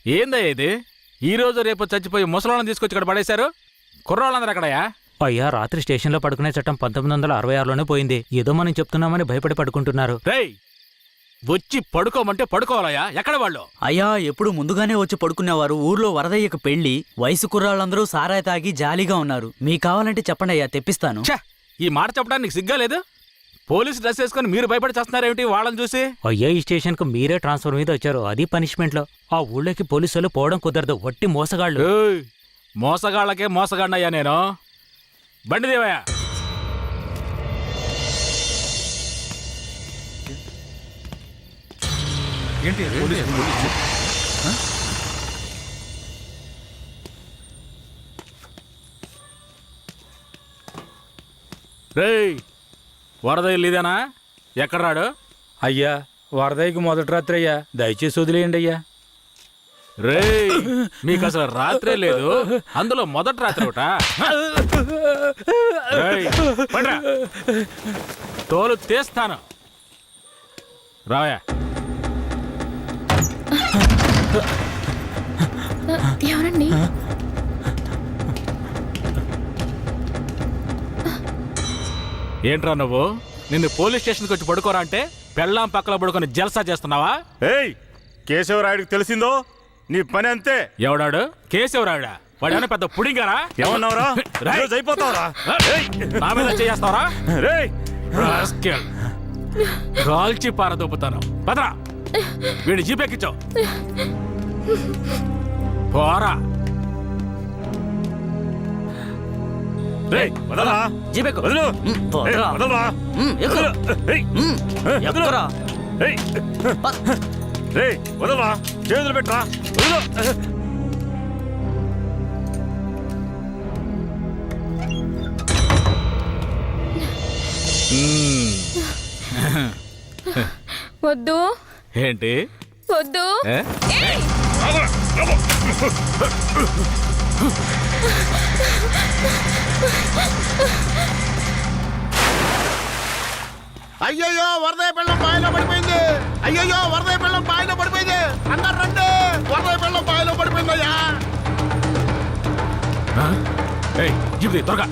ఏందయ్యా ఇది? ఈ రోజు రేపు చచ్చిపోయి ముసలాళ్ళని తీసుకొచ్చి ఇక్కడ పడేశారు. కుర్రాళ్ళందరూ అక్కడయా? అయ్యా, రాత్రి స్టేషన్లో పడుకునే చట్టం 1966లోనే పోయింది. ఏదో మనం చెప్తున్నామని భయపడి పడుకుంటున్నారు. రేయ్, వచ్చి పడుకోమంటే పడుకోవాలయ్యా. ఎక్కడ వాళ్ళు? అయ్యా, ఎప్పుడు ముందుగానే వచ్చి పడుకునేవారు. ఊర్లో వరదయ్యకు పెళ్లి, వయసు కుర్రాళ్ళందరూ సారాయి తాగి జాలీగా ఉన్నారు. మీకు కావాలంటే చెప్పండి అయ్యా, తెప్పిస్తాను. ఈ మాట చెప్పడానికి సిగ్గా లేదు? పోలీసు డ్రెస్ వేసుకుని మీరు భయపడి చేస్తున్నారేమిటి వాళ్ళని చూసి? అయ్యా, ఈ స్టేషన్కు మీరే ట్రాన్స్ఫర్ మీద వచ్చారు, అది పనిష్మెంట్లో. ఆ ఊళ్ళోకి పోలీసులు పోవడం కుదరదు, వట్టి మోసగాళ్ళు. మోసగాళ్ళకే మోసగాడినయ్యా నేను. బండిదేవయ్యా. రేయ్, వరద ఇల్లుదేనా? ఎక్కడ రాడు? అయ్యా, వరదయ్యకి మొదటి రాత్రి అయ్యా, దయచేసి వదిలేయండి అయ్యా. రేయ్, మీకు అసలు రాత్రే లేదు, అందులో మొదటి రాత్రి ఒకట. తోలు తీస్తాను. రావయా. ఎవరండి? ఏంట్రా నువ్వు? నిన్ను పోలీస్ స్టేషన్కి వచ్చి పడుకోరా అంటే పెళ్ళాం పక్కన పడుకొని జల్సా చేస్తున్నావా? ఏయ్, కేశవరాయుడికి తెలిసిందో నీ పని అంతే. ఎవడాడు? కేశవరాయుడా? వాడేమైనా పెద్ద పుడింగారా? ఏమన్నావురా? అయిపోతావురా? నా మీద చేస్తావరా? రేయ్, కాల్చి పారదొప్పుతాను. పదరా, వీడి జీపెక్కించావు. పోరా. రేయ్, వదలరా. జీబెక్కు. వదలు. పోరా. వదలరా. ఎక్కురా. రేయ్, వదలరా. చేతులు పెట్టరా. వదలు. వద్దు. ఏంటి వద్దు. అయ్యయ్యో, వరదయ్య పెళ్ళం బావిలో పడిపోయింది. అయ్యయ్యో, వరదయ్య పెళ్ళం బావిలో పడిపోయింది. అందరు రండి, వరదయ్య పెళ్ళం బావిలో పడిపోయిందయ్యా. జీప్ త్వరగా.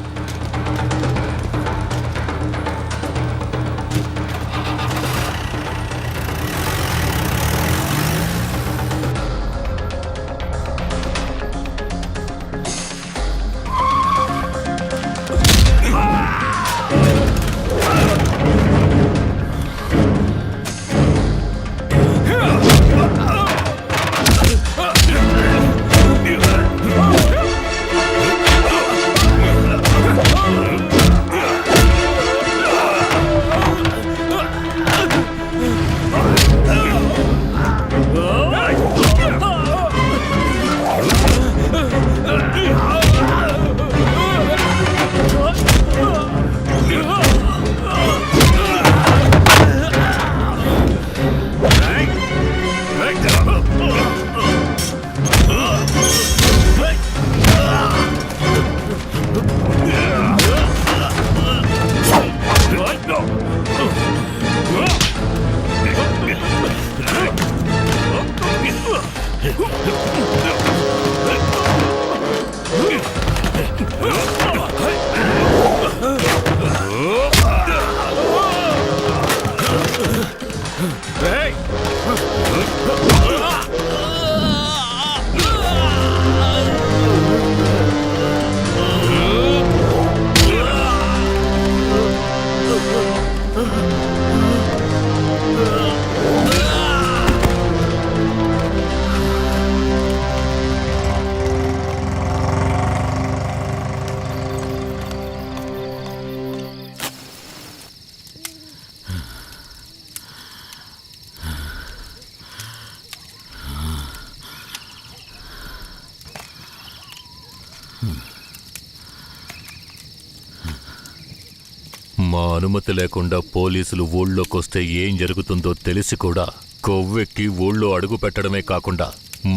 మా అనుమతి లేకుండా పోలీసులు ఊళ్ళోకొస్తే ఏం జరుగుతుందో తెలిసి కూడా కొవ్వెక్కి ఊళ్ళో అడుగు పెట్టడమే కాకుండా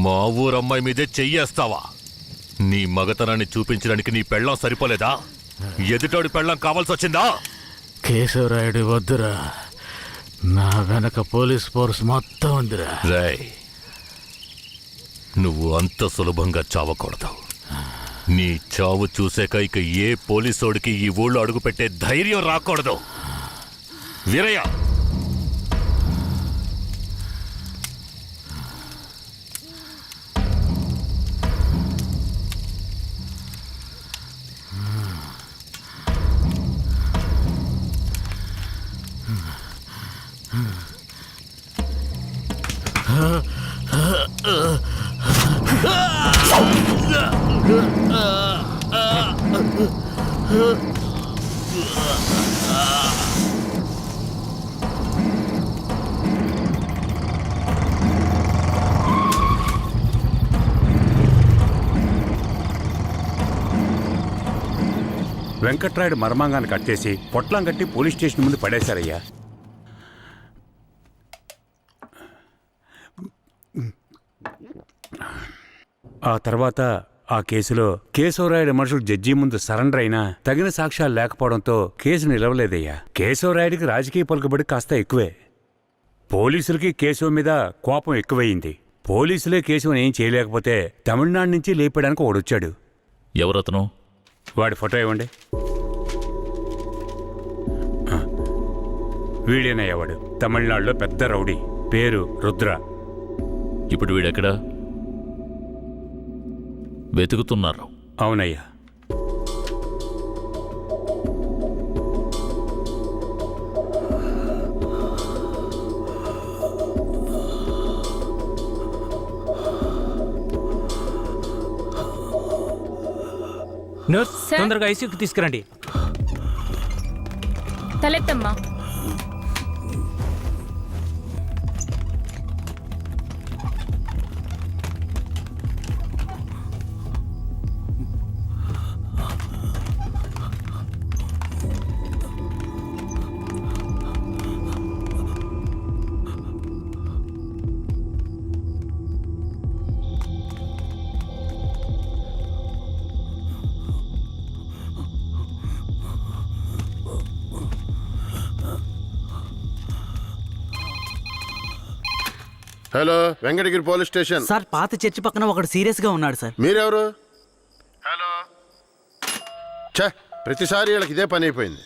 మా ఊరమ్మాయి మీదే చెయ్యేస్తావా? నీ మగతనాన్ని చూపించడానికి నీ పెళ్ళం సరిపోలేదా? ఎదుటోడి పెళ్ళం కావాల్సి వచ్చిందా? కేశవరాయుడు వద్దురా, నా వెనక పోలీస్ ఫోర్స్ మొత్తం ఉందిరా. రేయ్, నువ్వు అంత సులభంగా చావకూడదు. నీ చావు చూసాక ఇక ఏ పోలీసోడికి ఈ ఊళ్ళో అడుగుపెట్టే ధైర్యం రాకూడదు. వీరయ్య, వెంకట్రాయుడు మర్మాంగాన్ని కట్టేసి పొట్లం కట్టి పోలీస్ స్టేషన్ ముందు పడేశారయ్యా. ఆ తర్వాత ఆ కేసులో కేశవరాయుడు మనుషులు జడ్జి ముందు సరెండర్ అయినా తగిన సాక్ష్యాలు లేకపోవడంతో కేసు నిలవలేదయ్యా. కేశవరాయుడికి రాజకీయ పలుకుబడి కాస్త ఎక్కువే. పోలీసులకి కేశవ మీద కోపం ఎక్కువయింది. పోలీసులే కేశవని ఏం చేయలేకపోతే తమిళనాడు నుంచి లేపడానికి ఒకడొచ్చాడు. ఎవరతను? వాడి ఫోటో ఇవ్వండి. వీడేనయ్యా వాడు. తమిళనాడులో పెద్ద రౌడీ, పేరు రుద్ర. ఇప్పుడు వీడెక్కడా? వెతుకుతున్నారు. అవునయ్యా. Nurse, sir? తొందరగా ఐసీయూకి తీసుకురండి. తలెత్తమ్మా. Hello, Venkatagiri police station. Sir, పాత చర్చి పక్కన ఒకడు సీరియస్ గా ఉన్నాడు సార్. మీరెవరు? హలో. ఛే, ప్రతిసారి వీళ్ళకి ఇదే పని అయిపోయింది.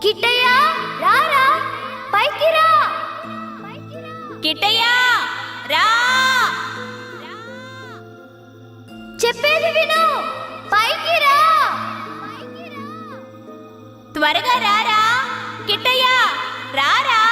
కిట్టయ్య, రారా, పైకి రా. కిట్టయ్య, రా. చెప్పేది విను, పైకి రా. త్వరగా రారా. కిట్టయ్య, రారా.